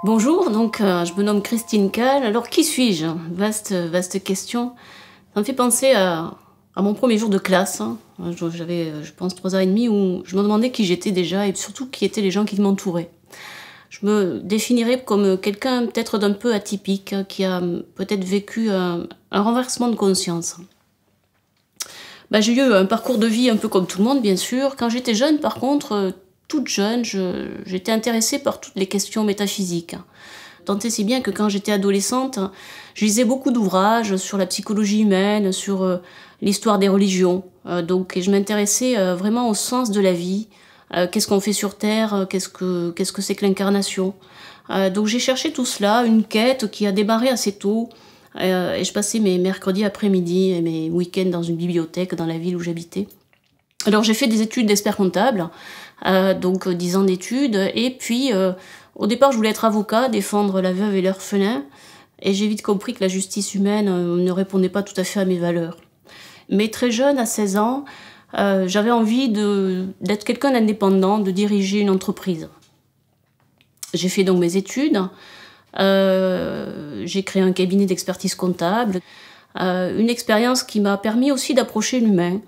Bonjour, je me nomme Christine Calle. Alors qui suis-je? Vaste question. Ça me fait penser à mon premier jour de classe. J'avais, je pense, 3 ans et demi où je me demandais qui j'étais déjà et surtout qui étaient les gens qui m'entouraient. Je me définirais comme quelqu'un peut-être d'un peu atypique, qui a peut-être vécu un renversement de conscience. J'ai eu un parcours de vie un peu comme tout le monde, bien sûr. Quand j'étais jeune, par contre, toute jeune, j'étais intéressée par toutes les questions métaphysiques. Tant et si bien que quand j'étais adolescente, je lisais beaucoup d'ouvrages sur la psychologie humaine, sur l'histoire des religions. Et je m'intéressais vraiment au sens de la vie. Qu'est-ce qu'on fait sur Terre? Qu'est-ce que c'est que l'incarnation? Donc j'ai cherché tout cela, une quête qui a démarré assez tôt. Et je passais mes mercredis après-midi et mes week-ends dans une bibliothèque dans la ville où j'habitais. Alors j'ai fait des études d'expert comptable, 10 ans d'études, et puis au départ je voulais être avocat, défendre la veuve et l'orphelin, et j'ai vite compris que la justice humaine ne répondait pas tout à fait à mes valeurs. Mais très jeune, à 16 ans, j'avais envie d'être quelqu'un d'indépendant, de diriger une entreprise. J'ai fait donc mes études, j'ai créé un cabinet d'expertise comptable, une expérience qui m'a permis aussi d'approcher l'humain,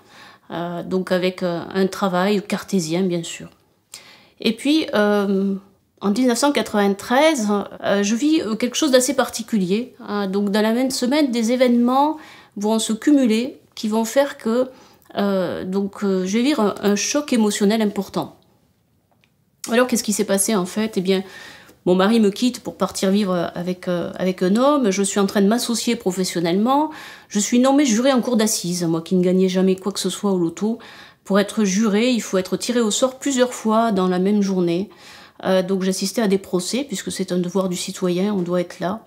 avec un travail cartésien bien sûr. Et puis en 1993, je vis quelque chose d'assez particulier. Donc dans la même semaine, des événements vont se cumuler qui vont faire que je vais vivre un choc émotionnel important. Alors qu'est-ce qui s'est passé en fait? Eh bien, mon mari me quitte pour partir vivre avec un homme, je suis en train de m'associer professionnellement, je suis nommée jurée en cour d'assises, moi qui ne gagnais jamais quoi que ce soit au loto. Pour être juré, il faut être tiré au sort plusieurs fois dans la même journée. Donc j'assistais à des procès, puisque c'est un devoir du citoyen, on doit être là.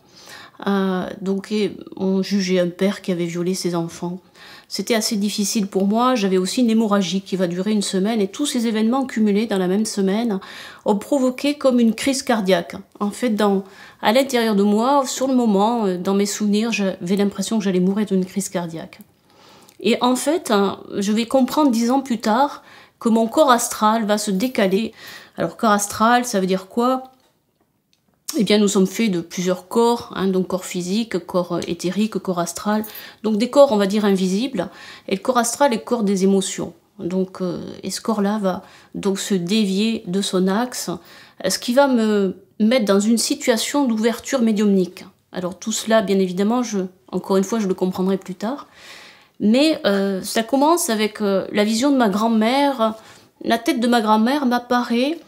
On jugeait un père qui avait violé ses enfants. C'était assez difficile pour moi, j'avais aussi une hémorragie qui va durer une semaine, et tous ces événements cumulés dans la même semaine ont provoqué comme une crise cardiaque. En fait, à l'intérieur de moi, sur le moment, dans mes souvenirs, j'avais l'impression que j'allais mourir d'une crise cardiaque. Et en fait, je vais comprendre 10 ans plus tard que mon corps astral va se décaler. Alors corps astral, ça veut dire quoi? Eh bien, nous sommes faits de plusieurs corps, donc corps physique, corps éthérique, corps astral. Donc des corps, on va dire, invisibles. Et le corps astral est le corps des émotions. Et ce corps-là va donc se dévier de son axe, ce qui va me mettre dans une situation d'ouverture médiumnique. Alors tout cela, bien évidemment, encore une fois, je le comprendrai plus tard. Mais ça commence avec la vision de ma grand-mère. La tête de ma grand-mère m'apparaît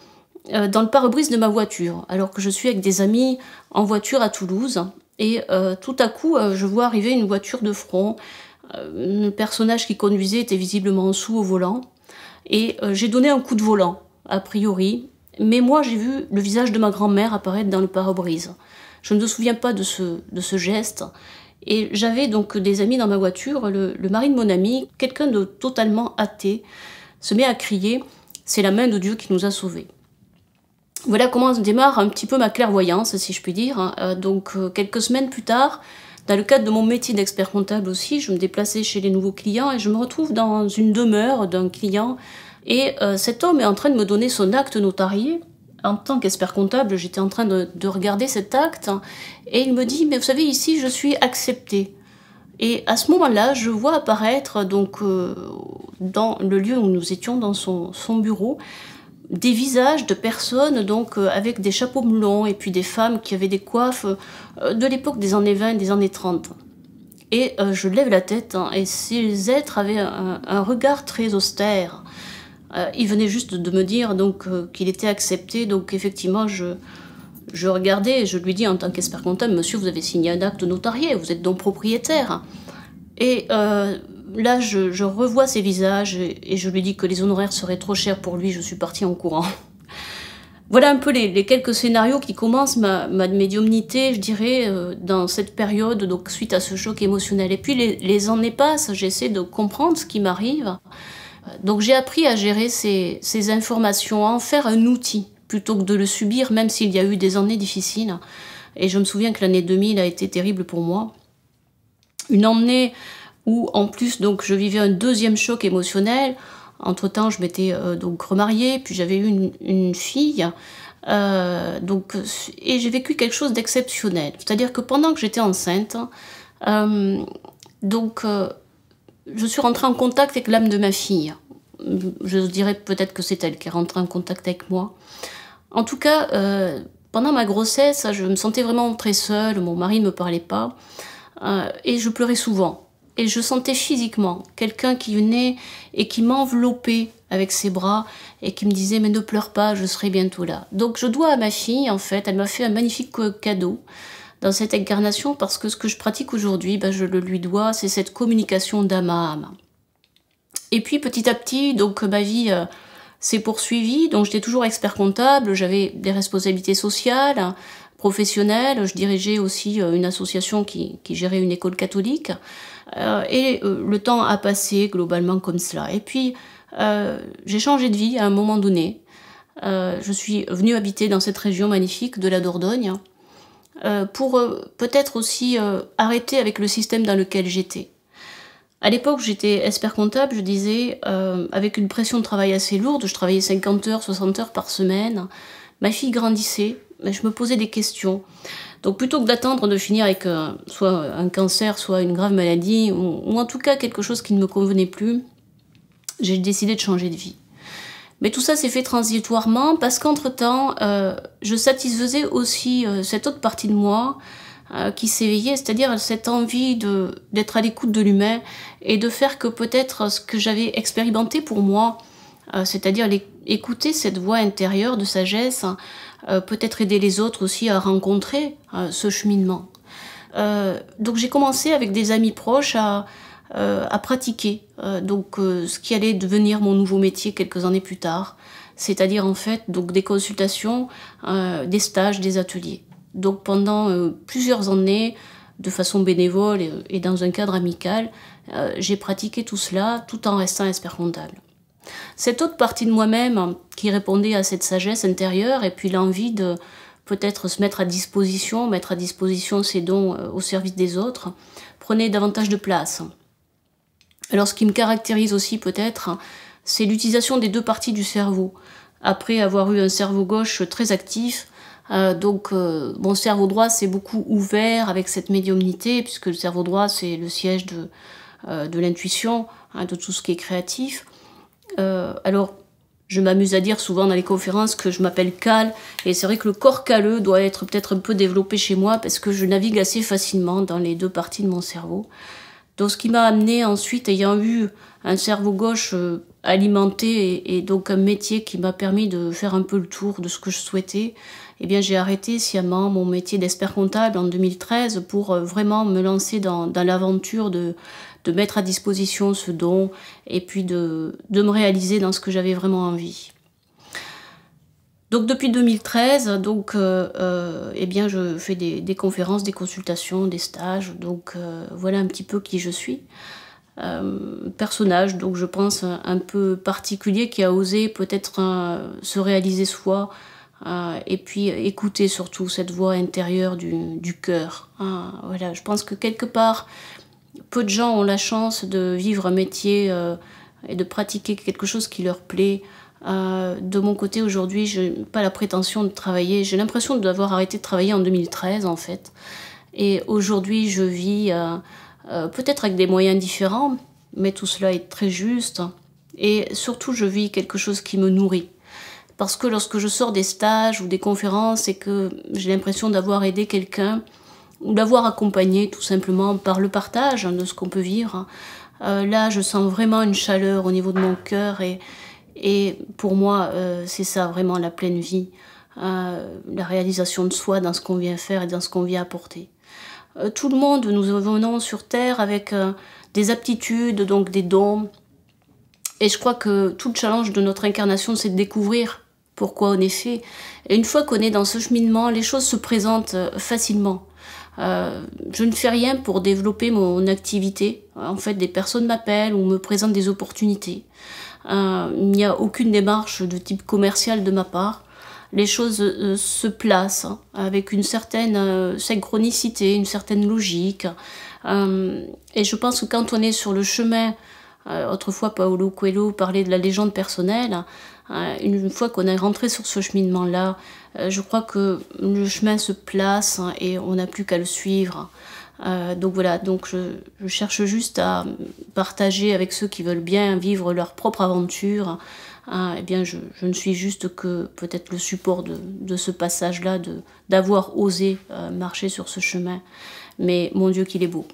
dans le pare-brise de ma voiture, alors que je suis avec des amis en voiture à Toulouse. Et tout à coup, je vois arriver une voiture de front. Le personnage qui conduisait était visiblement sous au volant. Et j'ai donné un coup de volant, a priori. Mais moi, j'ai vu le visage de ma grand-mère apparaître dans le pare-brise. Je ne me souviens pas de ce geste. Et j'avais donc des amis dans ma voiture. Le mari de mon ami, quelqu'un de totalement athée, se met à crier « C'est la main de Dieu qui nous a sauvés ». Voilà comment démarre un petit peu ma clairvoyance, si je puis dire. Quelques semaines plus tard, dans le cadre de mon métier d'expert comptable aussi, je me déplaçais chez les nouveaux clients et je me retrouve dans une demeure d'un client. Et cet homme est en train de me donner son acte notarié. En tant qu'expert comptable, j'étais en train de regarder cet acte et il me dit « Mais vous savez, ici, je suis acceptée ». Et à ce moment-là, je vois apparaître dans le lieu où nous étions, dans son bureau, des visages de personnes avec des chapeaux melons et puis des femmes qui avaient des coiffes de l'époque des années 20, des années 30. Et je lève la tête et ces êtres avaient un regard très austère. Il venait juste de me dire qu'il était accepté, donc effectivement je regardais et je lui dis en tant qu'expert comptable « Monsieur, vous avez signé un acte notarié, vous êtes donc propriétaire ». Et là, je revois ces visages et je lui dis que les honoraires seraient trop chers pour lui, je suis partie en courant. Voilà un peu les quelques scénarios qui commencent ma médiumnité, je dirais, dans cette période, donc suite à ce choc émotionnel. Et puis les années passent, j'essaie de comprendre ce qui m'arrive. Donc j'ai appris à gérer ces informations, à en faire un outil, plutôt que de le subir, même s'il y a eu des années difficiles. Et je me souviens que l'année 2000 a été terrible pour moi. Une année où, en plus, je vivais un deuxième choc émotionnel Entre-temps, je m'étais donc remariée, puis j'avais eu une fille. Et j'ai vécu quelque chose d'exceptionnel. C'est-à-dire que pendant que j'étais enceinte, euh, donc, euh, je suis rentrée en contact avec l'âme de ma fille. Je dirais peut-être que c'est elle qui est rentrée en contact avec moi. En tout cas, pendant ma grossesse, je me sentais vraiment très seule, mon mari ne me parlait pas, et je pleurais souvent. Et je sentais physiquement quelqu'un qui venait et qui m'enveloppait avec ses bras et qui me disait « mais ne pleure pas, je serai bientôt là ». Donc je dois à ma fille, en fait, elle m'a fait un magnifique cadeau dans cette incarnation parce que ce que je pratique aujourd'hui, je le lui dois, c'est cette communication d'âme à âme. Et puis petit à petit, donc ma vie s'est poursuivie, donc j'étais toujours expert comptable, j'avais des responsabilités sociales, professionnelles, je dirigeais aussi une association qui gérait une école catholique, le temps a passé globalement comme cela. Et puis j'ai changé de vie à un moment donné, je suis venue habiter dans cette région magnifique de la Dordogne, pour peut-être aussi arrêter avec le système dans lequel j'étais. À l'époque, j'étais expert comptable, je disais, avec une pression de travail assez lourde, je travaillais 50 heures, 60 heures par semaine. Ma fille grandissait, mais je me posais des questions. Donc plutôt que d'attendre de finir avec soit un cancer, soit une grave maladie, ou en tout cas quelque chose qui ne me convenait plus, j'ai décidé de changer de vie. Mais tout ça s'est fait transitoirement parce qu'entre-temps, je satisfaisais aussi cette autre partie de moi qui s'éveillait, c'est-à-dire cette envie d'être à l'écoute de l'humain et de faire que peut-être ce que j'avais expérimenté pour moi, c'est-à-dire écouter cette voix intérieure de sagesse, peut-être aider les autres aussi à rencontrer ce cheminement. Donc j'ai commencé avec des amis proches à pratiquer ce qui allait devenir mon nouveau métier quelques années plus tard, c'est-à-dire en fait donc des consultations, des stages, des ateliers. Donc pendant plusieurs années, de façon bénévole et dans un cadre amical, j'ai pratiqué tout cela tout en restant expert comptable. Cette autre partie de moi-même qui répondait à cette sagesse intérieure et puis l'envie de peut-être se mettre à disposition ses dons au service des autres, prenait davantage de place. Alors ce qui me caractérise aussi peut-être, c'est l'utilisation des deux parties du cerveau. Après avoir eu un cerveau gauche très actif, mon cerveau droit s'est beaucoup ouvert avec cette médiumnité, puisque le cerveau droit c'est le siège de l'intuition, de tout ce qui est créatif. Alors je m'amuse à dire souvent dans les conférences que je m'appelle Cal, et c'est vrai que le corps calleux doit être peut-être un peu développé chez moi, parce que je navigue assez facilement dans les deux parties de mon cerveau. Donc ce qui m'a amené ensuite, ayant eu un cerveau gauche alimenté et donc un métier qui m'a permis de faire un peu le tour de ce que je souhaitais, eh bien j'ai arrêté sciemment mon métier d'expert comptable en 2013 pour vraiment me lancer dans l'aventure de mettre à disposition ce don et puis de me réaliser dans ce que j'avais vraiment envie. Donc depuis 2013, je fais des conférences, des consultations, des stages. Donc voilà un petit peu qui je suis. Personnage, donc je pense un peu particulier qui a osé peut-être se réaliser soi et puis écouter surtout cette voix intérieure du cœur. Voilà, je pense que quelque part, peu de gens ont la chance de vivre un métier et de pratiquer quelque chose qui leur plaît. De mon côté aujourd'hui, je n'ai pas la prétention de travailler, j'ai l'impression d'avoir arrêté de travailler en 2013 en fait, et aujourd'hui je vis peut-être avec des moyens différents, mais tout cela est très juste, et surtout je vis quelque chose qui me nourrit, parce que lorsque je sors des stages ou des conférences et que j'ai l'impression d'avoir aidé quelqu'un, ou d'avoir accompagné tout simplement par le partage de ce qu'on peut vivre, là je sens vraiment une chaleur au niveau de mon cœur, et pour moi, c'est ça vraiment la pleine vie, la réalisation de soi dans ce qu'on vient faire et dans ce qu'on vient apporter. Tout le monde, nous venons sur Terre avec des aptitudes, donc des dons. Et je crois que tout le challenge de notre incarnation, c'est de découvrir pourquoi on est fait. Et une fois qu'on est dans ce cheminement, les choses se présentent facilement. Je ne fais rien pour développer mon activité. En fait, des personnes m'appellent ou me présentent des opportunités. Il n'y a aucune démarche de type commercial de ma part. Les choses se placent avec une certaine synchronicité, une certaine logique. Et je pense que quand on est sur le chemin Autrefois, Paulo Coelho parlait de la légende personnelle. Une fois qu'on est rentré sur ce cheminement-là, je crois que le chemin se place et on n'a plus qu'à le suivre. Donc voilà, donc je cherche juste à partager avec ceux qui veulent bien vivre leur propre aventure. Eh bien, je ne suis juste que peut-être le support de ce passage-là, d'avoir osé marcher sur ce chemin. Mais mon Dieu qu'il est beau.